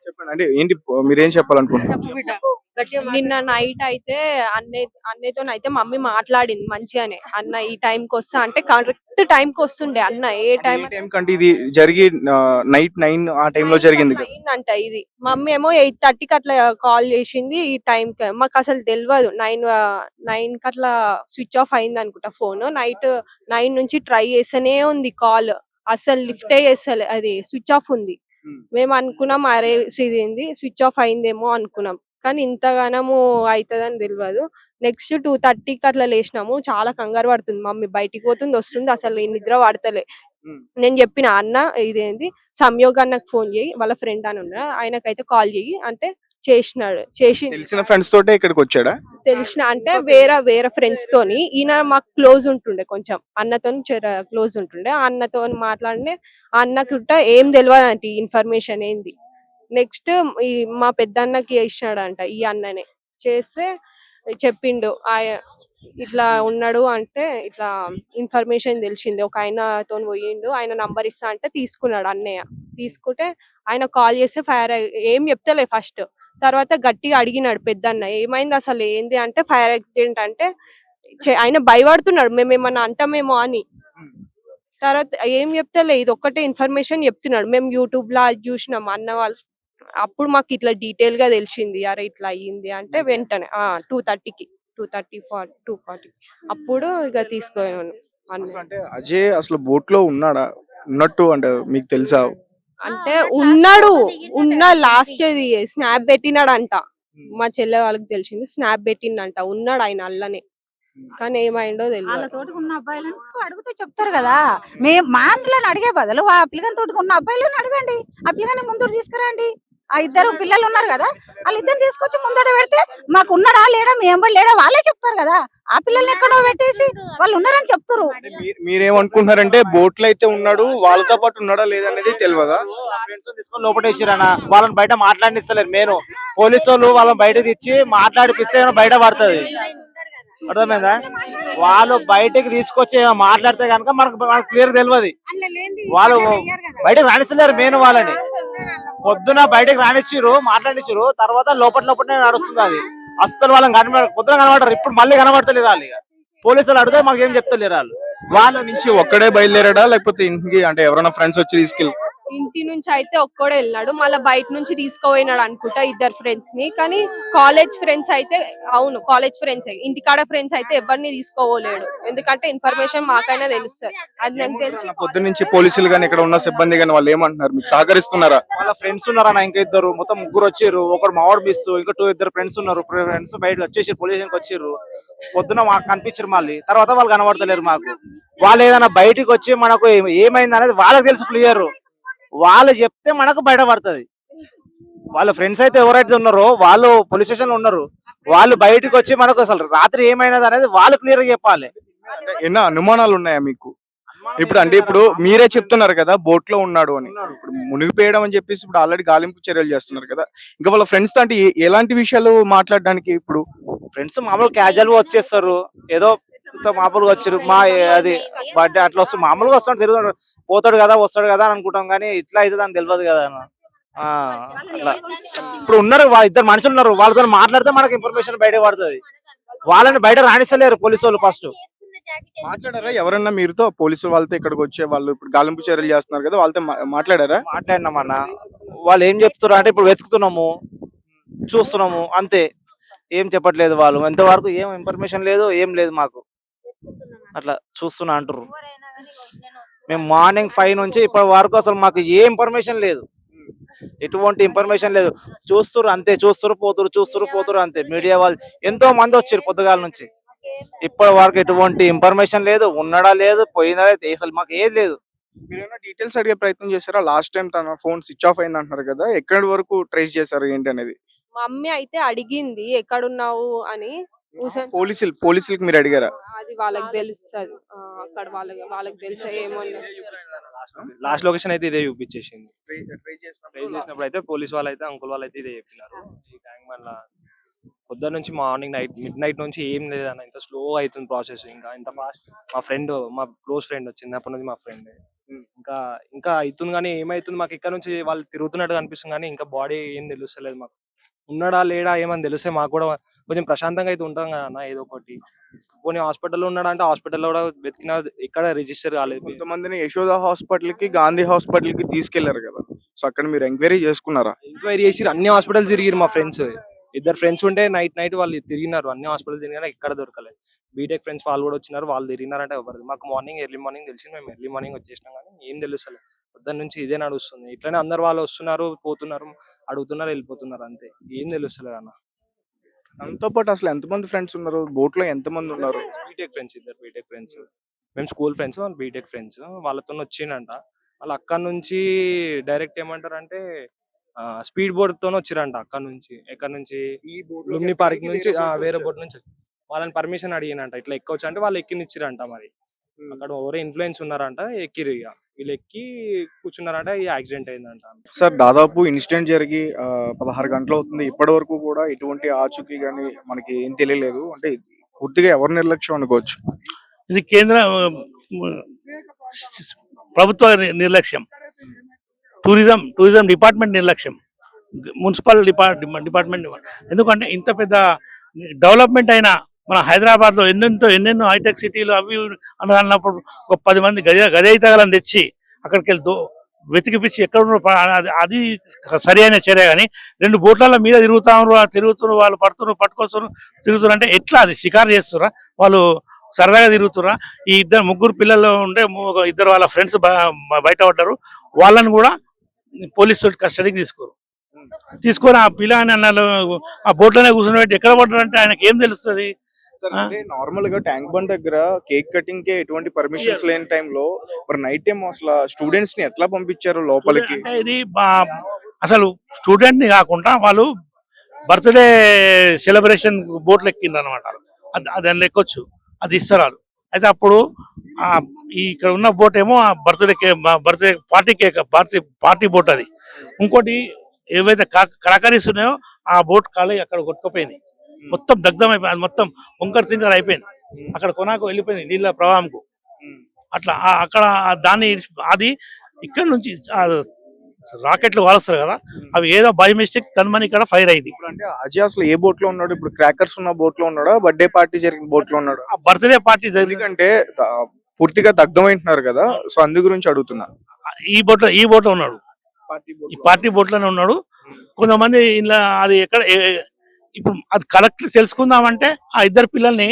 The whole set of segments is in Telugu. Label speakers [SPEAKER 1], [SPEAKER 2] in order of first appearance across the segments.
[SPEAKER 1] చెప్పండి అంటే ఏంటి మీరేం చెప్పాలనుకుంటున్నారు?
[SPEAKER 2] చెప్పు బిడ్డ నిన్న నైట్ అయితే అన్నయ్యతో అయితే మమ్మీ మాట్లాడింది మంచిగానే. అన్న ఈ టైంకి వస్తా అంటే కరెక్ట్ టైంకి వస్తుండే అన్న. ఏ
[SPEAKER 1] అంటే
[SPEAKER 2] టైం
[SPEAKER 1] ఏ టైం కంటే ఇది జరిగి నైట్ 9 ఆ టైంలో జరిగింది కదా.
[SPEAKER 2] అయిందంట ఇది. మమ్మీ ఏమో 8:30కి అట్లా కాల్ చేసింది ఈ టైంకి. మాకు అసలు తెలియదు. 9 కి అట్లా స్విచ్ ఆఫ్ అయింది అనుకుంటా ఫోన్. నైట్ 9 నుంచి ట్రై చేస్తూనే ఉంది కాల్. అసలు లిఫ్టే చేస్తలే, అది స్విచ్ ఆఫ్ ఉంది.
[SPEAKER 1] ఉమ్.
[SPEAKER 2] మేము అనుకున్నాం అరే ఇదేంది స్విచ్ ఆఫ్ అయిందేమో అనుకున్నాం. కానీ ఇంతగానము అయితదని తెలవదు. నెక్స్ట్ 2:30కి అట్లా లేసినాము. చాలా కంగారు పడుతుంది మమ్మీ. బయటికి పోతుంది వస్తుంది అసలు ఈ నిద్ర పడతలే.
[SPEAKER 1] ఉమ్.
[SPEAKER 2] నేను చెప్పిన అన్న ఇదేంది సంయోగ్ అన్నకు ఫోన్ చేయి, వాళ్ళ ఫ్రెండ్ అని ఉన్నా ఆయనకైతే కాల్ చేయి అంటే చేసినాడు. చేసి
[SPEAKER 1] తెలిసిన ఫ్రెండ్స్ తోటే ఇక్కడికి వచ్చాడా?
[SPEAKER 2] తెలిసిన అంటే వేరే వేరే ఫ్రెండ్స్ తోని, ఈయన మాకు క్లోజ్ ఉంటుండే కొంచెం అన్నతో క్లోజ్ ఉంటుండే. ఆ అన్నతో మాట్లాడినే ఆ అన్నకుట ఏం తెలియదు అంటే ఇన్ఫర్మేషన్ ఏంది. నెక్స్ట్ ఈ మా పెద్ద అన్నకి చేసినాడంట ఈ అన్ననే. చేస్తే చెప్పిండు ఇట్లా ఉన్నాడు అంటే ఇట్లా ఇన్ఫర్మేషన్ తెలిసింది. ఒక ఆయనతో పోయిండు, ఆయన నంబర్ ఇస్తా అంటే తీసుకున్నాడు అన్నయ్య. తీసుకుంటే ఆయన కాల్ చేస్తే ఫైర్ ఏం చెప్తలే ఫస్ట్. తర్వాత గట్టిగా అడిగినాడు పెద్దన్న ఏమైంది అసలు ఏంది అంటే ఫైర్ యాక్సిడెంట్ అంటే ఆయన భయపడుతున్నాడు మేమేమన్నా అంటామేమో అని. తర్వాత ఏం చెప్తలే, ఇది ఒక్కటే ఇన్ఫర్మేషన్ చెప్తున్నాడు. మేము యూట్యూబ్ లో అది చూసినాం అన్న వాళ్ళు. అప్పుడు మాకు ఇట్లా డీటెయిల్ గా తెలిసింది అరే ఇట్లా అయ్యింది అంటే వెంటనే 2:30కి 2:40 అప్పుడు ఇక తీసుకోను
[SPEAKER 1] అసలు అంటే అజయ్ అసలు బోట్ లో ఉన్నాడా? ఉన్నట్టు అంటే మీకు తెలుసా?
[SPEAKER 2] అంటే ఉన్నాడు. లాస్ట్ ఇది స్నాప్ పెట్టినాడంట. మా చెల్లె వాళ్ళకి తెలిసింది స్నాప్ పెట్టిండంట. ఉన్నాడు ఆయన అల్లనే. కానీ ఏమైందో తెలియదు.
[SPEAKER 3] వాళ్ళతోటి ఉన్న అబ్బాయిలను అడిగితే చెప్తారు కదా. మా అందులోని అడిగే బదులు ఆ పిల్లగాని తోటి ఉన్న అబ్బాయిలను అడగండి. ఆ పిల్లగాని ముందు తీసుకురండి. ఆ ఇద్దరు పిల్లలు ఉన్నారు కదా, వాళ్ళిద్దరు తీసుకొచ్చి ముందట పెడితే మాకు ఉన్నాడా లేడా మీ ఎంబడి లేడా వాళ్ళే చెప్తారు కదా. ఆ పిల్లల్ని ఎక్కడో పెట్టేసి వాళ్ళు ఉన్నారని చెప్తారు.
[SPEAKER 1] మీరేమనుకుంటున్నారంటే బోట్ లో అయితే ఉన్నాడు, వాళ్ళతో పాటు ఉన్నాడా లేదనేది తెలియదా?
[SPEAKER 4] ఫ్రెండ్స్ తీసుకొని లోపటేసిరన్న వాళ్ళని బయట మాట్లాడిస్తలేరు. నేను పోలీసు వాళ్ళు వాళ్ళని బయట తెచ్చి మాట్లాడిపిస్తే బయట పడుతుంది. అర్థమైందా? వాళ్ళు బయటకి తీసుకొచ్చి మాట్లాడితే కనుక మనకు క్లియర్ తెలియదు. వాళ్ళు బయటకు రాణిస్తలేరు మెయిన్ వాళ్ళని. పొద్దున బయటకు రానిచ్చిరు మాట్లాడిచ్చిరు, తర్వాత లోపలనే నడుస్తుంది అది. అస్సలు వాళ్ళని పొద్దున కనబడరు, ఇప్పుడు మళ్ళీ కనబడతలేరు వాళ్ళు. ఇక పోలీసులు అడిగితే మాకు ఏం చెప్తలేరు వాళ్ళు.
[SPEAKER 1] వాళ్ళ నుంచి ఒక్కడే బయలుదేరాడా లేకపోతే ఇంటికి అంటే ఎవరైనా ఫ్రెండ్స్ వచ్చి తీసుకెళ్ళి?
[SPEAKER 2] ఇంటి నుంచి అయితే ఒక్కడే వెళ్ళినాడు. మళ్ళీ బయట నుంచి తీసుకుపోయినాడు అనుకుంటా ఇద్దరు ఫ్రెండ్స్ ని. కానీ కాలేజ్ ఫ్రెండ్స్ అయితే అవును కాలేజ్ ఫ్రెండ్స్, ఇంటికాడ ఫ్రెండ్స్ అయితే ఎవరిని తీసుకోలేడు. ఎందుకంటే ఇన్ఫర్మేషన్ మాకైనా తెలుస్తుంది. అది నాకు తెలిసి
[SPEAKER 1] పొద్దు నుంచి పోలీసులు గానీ ఇక్కడ ఉన్న సిబ్బంది గానీ వాళ్ళు ఏమంటున్నారు, మీకు సహకరిస్తున్నారా?
[SPEAKER 4] వాళ్ళ ఫ్రెండ్స్ ఉన్నారన్న ఇంకా ఇద్దరు, మొత్తం ముగ్గురు వచ్చారు. ఒకరు మావాడు మిస్, ఇంకా ఇద్దరు ఫ్రెండ్స్ ఉన్నారు. ఫ్రెండ్స్ బయట వచ్చేసి పోలీస్ స్టేషన్కి వచ్చారు. పొద్దున మాకు కనిపించారు, మళ్ళీ తర్వాత వాళ్ళు కనబడతలేరు మాకు. వాళ్ళు ఏదైనా బయటికి వచ్చి మనకు ఏమైంది అనేది వాళ్ళకి తెలుసు క్లియర్. వాళ్ళు చెప్తే మనకు బయటపడుతుంది. వాళ్ళ ఫ్రెండ్స్ అయితే ఎవరైతే ఉన్నారో వాళ్ళు పోలీస్ స్టేషన్ లో ఉన్నారు. వాళ్ళు బయటకు వచ్చి మనకు అసలు రాత్రి ఏమైనది అనేది వాళ్ళు క్లియర్ గా చెప్పాలి.
[SPEAKER 1] ఎన్నో అనుమానాలు ఉన్నాయా మీకు? ఇప్పుడు మీరే చెప్తున్నారు కదా బోట్ లో ఉన్నాడు అని. ఇప్పుడు మునిగిపోయడం అని చెప్పేసి ఇప్పుడు ఆల్రెడీ గాలింపు చర్యలు చేస్తున్నారు కదా. ఇంకా వాళ్ళ ఫ్రెండ్స్ తో అంటే ఎలాంటి విషయాలు మాట్లాడడానికి? ఇప్పుడు
[SPEAKER 4] ఫ్రెండ్స్ మామూలు క్యాజువల్ గా వచ్చేస్తారు, ఏదో మామూలుగా వచ్చారు మా అది బర్త్డే అట్లా వస్తుంది, మామూలుగా వస్తాడు తిరుగుతాడు, పోతాడు కదా వస్తాడు కదా అని అనుకుంటాం. కానీ ఇట్లా అయితే దానికి తెలియదు కదా. అట్లా ఇప్పుడు ఉన్నారు ఇద్దరు మనుషులు ఉన్నారు, వాళ్ళతో మాట్లాడితే మనకు ఇన్ఫర్మేషన్ బయట పడుతుంది. వాళ్ళని బయట రాణిస్తలేరు పోలీసు వాళ్ళు. ఫస్ట్
[SPEAKER 1] మాట్లాడారా ఎవరన్నా మీరుతో? పోలీసులు వాళ్ళతో ఇక్కడికి వచ్చే వాళ్ళు ఇప్పుడు గాలింపు చర్యలు చేస్తున్నారు కదా, వాళ్ళతో మాట్లాడారా?
[SPEAKER 4] మాట్లాడినామన్న. వాళ్ళు ఏం చెప్తున్నారు అంటే ఇప్పుడు వెతుకుతున్నాము చూస్తున్నాము అంతే, ఏం చెప్పట్లేదు వాళ్ళు. ఎంతవరకు ఏం ఇన్ఫర్మేషన్ లేదు, ఏం లేదు మాకు. అట్లా చూస్తున్నా అంటారు. మేము మార్నింగ్ 5 నుంచి ఇప్పటి వరకు అసలు మాకు ఏ ఇన్ఫర్మేషన్ లేదు, ఎటువంటి ఇన్ఫర్మేషన్ లేదు. చూస్తురు అంతే, చూస్తురు పోతురు అంతే. మీడియా వాళ్ళు ఎంతో మంది వచ్చారు పొద్దుగాల నుంచి, ఇప్పటి వరకు ఎటువంటి ఇన్ఫర్మేషన్ లేదు. ఉన్నడా లేదు, పోయినా అసలు మాకు ఏది లేదు.
[SPEAKER 1] మీరేమైనా డీటెయిల్స్ అడిగే ప్రయత్నం చేశారా? లాస్ట్ టైం తన ఫోన్ స్విచ్ ఆఫ్ అయింది అంటున్నారు కదా, ఎక్కడి వరకు ట్రేస్ చేశారు ఏంటి అనేది?
[SPEAKER 2] మమ్మీ అయితే అడిగింది ఎక్కడున్నావు అని.
[SPEAKER 1] పోలీసులకి మీరు అడిగారా?
[SPEAKER 2] అది వాళ్ళకి తెలుస్తుంది. అక్కడ వాళ్ళకి తెలుసా ఏమో.
[SPEAKER 5] లాస్ట్ లొకేషన్ అయితే ఇదే చూపించేసింది. ట్రై చేసినప్పుడు అయితే పోలీస్ వాళ్ళు అయితే అంకుల్ వాళ్ళు అయితే ఇదే చెప్పినారు. ఈ ట్యాంక్ బండ్ల పొద్దున్న నుంచి మార్నింగ్ మిడ్ నైట్ నుంచి ఏం లేదన్న, ఇంత స్లో అవుతుంది ప్రాసెస్. ఇంకా ఇంత ఫాస్ట్ మా క్లోజ్ ఫ్రెండ్ వచ్చింది అప్పటి నుంచి మా ఫ్రెండ్ ఇంకా ఇంకా అవుతుంది కానీ ఏమైతుంది మాకు ఇక్కడ నుంచి వాళ్ళు తిరుగుతున్నట్టు కనిపిస్తుంది కానీ ఇంకా బాడీ ఏం తెలుస్తలేదు మాకు. ఉన్నాడా లేడా ఏమని తెలిస్తే మాకు కూడా కొంచెం ప్రశాంతంగా అయితే ఉంటాం కదా అన్న. ఏదో ఒకటి పోనీ హాస్పిటల్లో ఉన్నాడా అంటే హాస్పిటల్లో కూడా వెతికినా ఎక్కడ రిజిస్టర్ కాలేదు.
[SPEAKER 1] కొంతమందిని యశోద హాస్పిటల్ కి, గాంధీ హాస్పిటల్ కి తీసుకెళ్లారు కదా, సో అక్కడ మీరు ఎంక్వైరీ చేసుకున్నారా?
[SPEAKER 5] ఎంక్వైరీ చేసి అన్ని హాస్పిటల్స్ తిరిగిరు మా ఫ్రెండ్స్. ఇద్దరు ఫ్రెండ్స్ ఉంటే నైట్ వాళ్ళు తిరిగినారు, అన్ని హాస్పిటల్ తిరిగినా ఎక్కడ దొరకలేదు. బీటెక్ ఫ్రెండ్స్ వాళ్ళు కూడా వచ్చినారు, వాళ్ళు తిరిగినారంటే ఎవరు మాకు ఎర్లీ మార్నింగ్ తెలిసింది, మేము ఎర్లీ మార్నింగ్ వచ్చేసినాం కానీ ఏం తెలుస్తలేదు. పొద్దున్న నుంచి ఇదే నడుస్తుంది. ఇట్లనే అందరు వాళ్ళు వస్తున్నారు, పోతున్నారు, అడుగుతున్నారు, వెళ్ళిపోతున్నారు, అంతే. ఏం తెలుస్తలేదు అన్న.
[SPEAKER 1] దాంతో పాటు అసలు ఎంతమంది ఫ్రెండ్స్ ఉన్నారు బోట్ లో, ఎంతమంది ఉన్నారు?
[SPEAKER 5] బీటెక్ ఫ్రెండ్స్, ఇద్దరు బీటెక్ ఫ్రెండ్స్. మేము స్కూల్ ఫ్రెండ్స్, వాళ్ళు బీటెక్ ఫ్రెండ్స్. వాళ్ళతో వచ్చిండంట. వాళ్ళు అక్కడ నుంచి డైరెక్ట్ ఏమంటారంటే స్పీడ్ బోట్ తోనే వచ్చిరంట. అక్కడ నుంచి ఎక్కడ నుంచి లుమ్ని పార్క్ నుంచి వేరే బోట్ నుంచి వాళ్ళని పర్మిషన్ అడిగినంట, ఇట్లా ఎక్కొచ్చు అంటే వాళ్ళు ఎక్కినిచ్చిరంట. మరి అక్కడ ఎవరో ఇన్ఫ్లుయెన్స్ ఉన్నారంట, ఎక్కిరు. ఇక వీళ్ళు ఎక్కి కూర్చున్నారంట, ఈ యాక్సిడెంట్ అయిందంట.
[SPEAKER 1] సార్ దాదాపు ఇన్సిడెంట్ జరిగి 16 గంటలు అవుతుంది. ఇప్పటి వరకు కూడా ఎటువంటి ఆచూకీ గానీ మనకి ఏం తెలియలేదు. అంటే పూర్తిగా ఎవరి నిర్లక్ష్యం అనుకోవచ్చు?
[SPEAKER 6] ఇది కేంద్ర ప్రభుత్వ నిర్లక్ష్యం, టూరిజం డిపార్ట్మెంట్ నిర్లక్ష్యం, మున్సిపల్ డిపార్ట్మెంట్. ఎందుకంటే ఇంత పెద్ద డెవలప్మెంట్ అయిన మన హైదరాబాద్ లో ఎన్నెన్నో హైటెక్ సిటీలు అవి అని అన్నప్పుడు ఒక 10 మంది గజయితగలను తెచ్చి అక్కడికి వెళ్తూ వెతికిపిచ్చి ఎక్కడ అది సరి అయిన చర్య. కానీ 2 బోట్ల మీద తిరుగుతున్నారు వాళ్ళు, పట్టుకొస్తున్నారు, తిరుగుతున్నారు. అంటే ఎట్లా అది షికారు చేస్తురా వాళ్ళు? సరదాగా తిరుగుతురా? ఈ ముగ్గురు పిల్లలు ఉంటే ఇద్దరు వాళ్ళ ఫ్రెండ్స్ బయట పడ్డారు. వాళ్ళని కూడా పోలీసు కస్టడీకి తీసుకొని ఆ పిల్లని ఆ బోట్లోనే కూర్చొని ఎక్కడ పడ్డారు అంటే ఆయనకి ఏం తెలుస్తుంది?
[SPEAKER 1] అంటే నార్మల్ గా ట్యాంక్ బండ్ దగ్గర కేక్ కటింగ్ కి ఎటువంటి పర్మిషన్స్ లేని టైంలో మరి నైట్ టైం అసలు స్టూడెంట్స్ ని ఎట్లా పంపించారు లోపలికి?
[SPEAKER 6] ఇది అసలు స్టూడెంట్ ని కాకుండా వాళ్ళు బర్త్డే సెలబ్రేషన్ బోట్లు ఎక్కిండ్రు అనమాట. దాన్ని ఎక్కొచ్చు, అది ఇస్తారు. అయితే అప్పుడు ఇక్కడ ఉన్న బోట్ ఏమో బర్త్డే పార్టీ బోట్. అది ఇంకోటి ఏవైతే క్రాకరీస్ ఉన్నాయో ఆ బోట్ కాలి అక్కడ కొట్టుకుపోయింది, మొత్తం దగ్ధం అయిపోయింది, మొత్తం వంకర్ సింకర్ అయిపోయింది. అక్కడ కొనాకు వెళ్ళిపోయింది నీళ్ళ ప్రవాహంకు. అట్లా అక్కడ దాన్ని అది ఇక్కడ నుంచి రాకెట్లు వాలుస్తారు కదా, అవి ఏదో బై మిస్టేక్ తనమని ఇక్కడ ఫైర్ అయింది.
[SPEAKER 1] అంటే అజయ్ అసలు ఏ బోట్ లో ఉన్నాడు? ఇప్పుడు క్రాకర్స్ ఉన్న బోట్ లో ఉన్నాడా, బర్త్డే పార్టీ జరిగిన బోట్ లో ఉన్నాడు?
[SPEAKER 6] ఆ బర్త్డే పార్టీ
[SPEAKER 1] ఎందుకంటే పూర్తిగా దగ్ధం అంటున్నారు కదా, సో అందు గురించి అడుగుతున్నా.
[SPEAKER 6] ఈ బోట్ లో ఉన్నాడు, ఈ పార్టీ బోట్ లోనే ఉన్నాడు. కొంతమంది ఇలా అది ఎక్కడ ఇప్పుడు అది కలెక్టర్ తెలుసుకుందామంటే ఆ ఇద్దరు పిల్లల్ని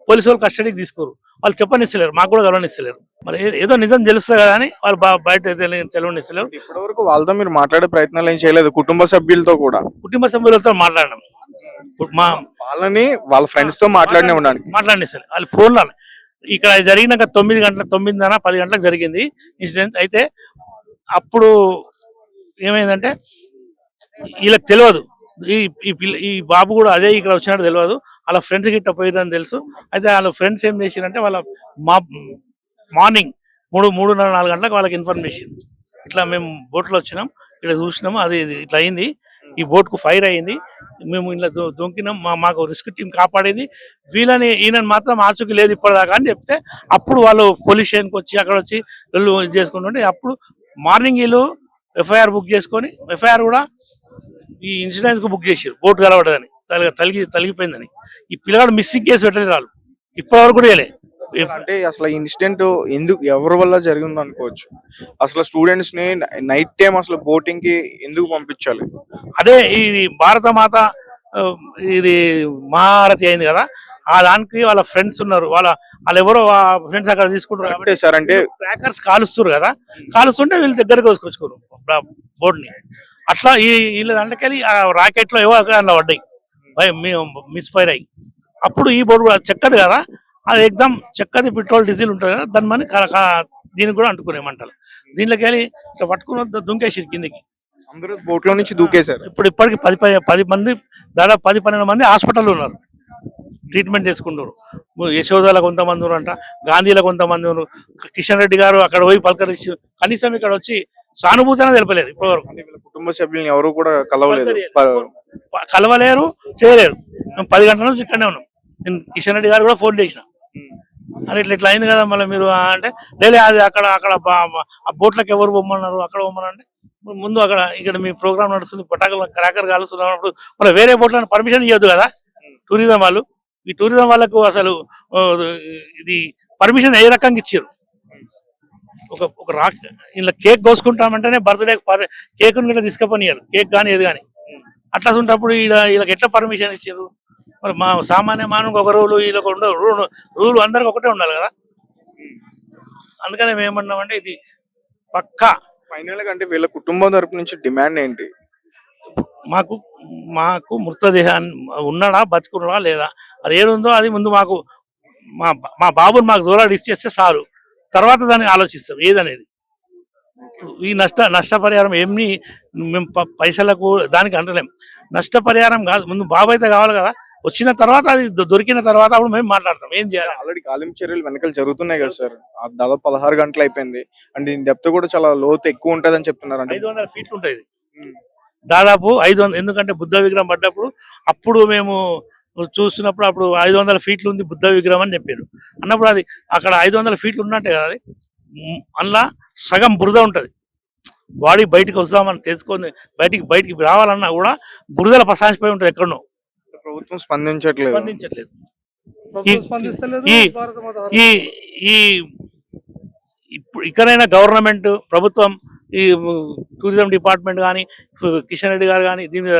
[SPEAKER 6] పోలీసు వాళ్ళు కస్టడీకి తీసుకోరు, వాళ్ళు చెప్పనిస్తలేరు, మాకు కూడా గెలవనిస్తలేరు. మరి ఏదో నిజం తెలుస్తుంది కదా అని వాళ్ళు బయట తెలియనిస్తలేరు.
[SPEAKER 1] ఇప్పటి వరకు వాళ్ళతో మీరు మాట్లాడే ప్రయత్నాలు ఏం చేయలేదు? కుటుంబ సభ్యులతో కూడా?
[SPEAKER 6] కుటుంబ సభ్యులతో మాట్లాడినాం,
[SPEAKER 1] వాళ్ళని వాళ్ళ ఫ్రెండ్స్ తో
[SPEAKER 6] మాట్లాడిస్తారు వాళ్ళు ఫోన్లో. ఇక్కడ జరిగినాక 9:10 గంటలకు జరిగింది ఇన్సిడెంట్. అయితే అప్పుడు ఏమైందంటే వీళ్ళకి తెలియదు, ఈ బాబు కూడా అదే ఇక్కడ వచ్చినట్టు తెలియదు, వాళ్ళ ఫ్రెండ్స్ గిట్ట పోయిందని తెలుసు. అయితే వాళ్ళ ఫ్రెండ్స్ ఏం చేసిరంటే వాళ్ళ మార్నింగ్ 3:30-4 గంటలకు వాళ్ళకి ఇన్ఫర్మేషన్, ఇట్లా మేము బోట్లో వచ్చినాం, ఇక్కడ చూసినాము, అది ఇట్లా అయింది, ఈ బోట్కు ఫైర్ అయింది, మేము ఇలా దొంకినాం, మాకు రిస్క్ టీం కాపాడేది, ఈయన మాత్రం ఆచూకీ లేదు ఇప్పటిదాకా అని చెప్తే అప్పుడు వాళ్ళు పోలీస్ స్టేషన్కి వచ్చి అక్కడ వచ్చి వీళ్ళు ఇది చేసుకుంటుంటే అప్పుడు మార్నింగ్ వీళ్ళు ఎఫ్ఐఆర్ బుక్ చేసుకొని, ఎఫ్ఐఆర్ కూడా ఈ ఇన్సూరెన్స్ కు బుక్ చేసారు బోట్ కలవడదని, తలిగిపోయిందని. ఈ పిల్లగాడు మిస్సింగ్ కేసు పెట్టలేదు వాళ్ళు ఇప్పటివరకు కూడా వేయలే.
[SPEAKER 1] అంటే అసలు ఇన్సిడెంట్ ఎందుకు ఎవరి వల్ల జరిగింది అనుకోవచ్చు? అసలు స్టూడెంట్స్ ని నైట్ టైం అసలు బోటింగ్ కి ఎందుకు పంపించాలి?
[SPEAKER 6] అదే ఇది భారత మాత ఇది మహారథి అయింది కదా, ఆ దానికి వాళ్ళ ఫ్రెండ్స్ ఉన్నారు, వాళ్ళు ఎవరో ఫ్రెండ్స్ అక్కడ తీసుకుంటారు కాబట్టి
[SPEAKER 1] సార్. అంటే
[SPEAKER 6] క్రాకర్స్ కాలుస్తారు కదా, కాలుస్తుంటే వీళ్ళు దగ్గరకు తీసుకొచ్చుకోరు బోట్ ని. అట్లా వీళ్ళ దాంట్లోకెళ్ళి ఆ రాకెట్ లో ఏవో అట్లా పడ్డాయి, మిస్ఫైర్ అయ్యి. అప్పుడు ఈ బోట్ కూడా చెక్కది కదా, అది ఎగ్జామ్ చెక్కది పెట్రోల్ డీజిల్ ఉంటుంది కదా, దాని మని దీనికి కూడా అంటుకునే మంటలు. దీంట్లోకి వెళ్ళి ఇట్లా పట్టుకుని దుంకేసి కిందికి
[SPEAKER 1] అందరూ బోట్ లో నుంచి దూకేశారు.
[SPEAKER 6] ఇప్పటికి 10 మంది, దాదాపు 10-12 మంది హాస్పిటల్లో ఉన్నారు, ట్రీట్మెంట్ చేసుకుంటారు. యశోదలో కొంతమంది ఉన్నారంట, గాంధీలో కొంతమంది ఉన్నారు. కిషన్ రెడ్డి గారు అక్కడ పోయి పలకరించి కనీసం ఇక్కడ వచ్చి సానుభూతి తెలపలేరు ఇప్పటివరకు.
[SPEAKER 1] కుటుంబ సభ్యులను ఎవరు కూడా
[SPEAKER 6] కలవలేరు, చేయలేరు. మేము 10 గంటల నుంచి ఇక్కడనే ఉన్నాం. నేను కిషన్ రెడ్డి గారు కూడా ఫోన్ చేసిన, అని ఇట్లా అయింది కదా మళ్ళీ మీరు అంటే లేదు అది అక్కడ అక్కడ ఆ బోట్లకు ఎవరు పొమ్మన్నారు అక్కడ పొమ్మన్నారు అంటే ముందు అక్కడ ఇక్కడ మీ ప్రోగ్రామ్ నడుస్తుంది పటాకులు క్రాకర్ కాలుస్తున్నప్పుడు మళ్ళీ వేరే బోట్లను పర్మిషన్ ఇవ్వద్దు కదా టూరిజం వాళ్ళు. ఈ టూరిజం వాళ్ళకు అసలు ఇది పర్మిషన్ ఏ రకంగా ఇచ్చారు? ఒక రాక్ ఇలా కేక్ కోసుకుంటామంటేనే బర్త్డే కేక్ గిట్లా తీసుకుపోనియారు, కేక్ కానీ ఏది కానీ. అట్లా ఉంటప్పుడు వీళ్ళకి ఎట్లా పర్మిషన్ ఇచ్చారు? మరి మా సామాన్య మానవునికి ఒక రూలు వీళ్ళకి ఉండవు, రూలు అందరికి ఒకటే ఉండాలి కదా. అందుకని మేము ఏమన్నామంటే ఇది పక్కా
[SPEAKER 1] ఫైనల్ గా అంటే వీళ్ళ కుటుంబం తరపు నుంచి డిమాండ్ ఏంటి?
[SPEAKER 6] మాకు మృతదేహాన్ని ఉన్నాడా బతుకున్నాడా లేదా అది ఏడుందో అది ముందు మాకు మా బాబుని మాకు దూరాలు ఇచ్చేస్తే చాలు, తర్వాత దాన్ని ఆలోచిస్తాం ఏదనేది. ఈ నష్టపరిహారం ఏమి మేము పైసలకు దానికి అంటలేం, నష్టపరిహారం కాదు, ముందు బాబు అయితే కావాలి కదా. వచ్చిన తర్వాత అది దొరికిన తర్వాత అప్పుడు మేము మాట్లాడతాం ఏం చేయాలి.
[SPEAKER 1] ఆల్రెడీ గాలింపు చర్యలు వెనకాల జరుగుతున్నాయి కదా సార్, దాదాపు 16 గంటలు అయిపోయింది అండ్ దీని డెప్త్ కూడా చాలా లోతు ఎక్కువ ఉంటది అని చెప్తున్నారు. అంటే
[SPEAKER 6] 500 ఫీట్లు ఉంటుంది దాదాపు 500, ఎందుకంటే బుద్ధ విగ్రహం పడ్డప్పుడు అప్పుడు మేము చూస్తున్నప్పుడు అప్పుడు 500 ఫీట్లు ఉంది బుద్ధ విగ్రహం అని చెప్పారు. అన్నప్పుడు అది అక్కడ 500 ఫీట్లు ఉన్నట్టే కదా, అది అందులో సగం బురద ఉంటది. బాడీ బయటికి వస్తామని తెలుసుకొని బయటికి రావాలన్నా కూడా బురదల పసాసిపోయి ఉంటుంది ఎక్కడనో.
[SPEAKER 1] ప్రభుత్వం స్పందించట్లేదు.
[SPEAKER 6] ఇప్పుడు ఇక్కడైనా గవర్నమెంట్ ప్రభుత్వం ఈ టూరిజం డిపార్ట్మెంట్ కానీ కిషన్ రెడ్డి గారు కానీ దీని మీద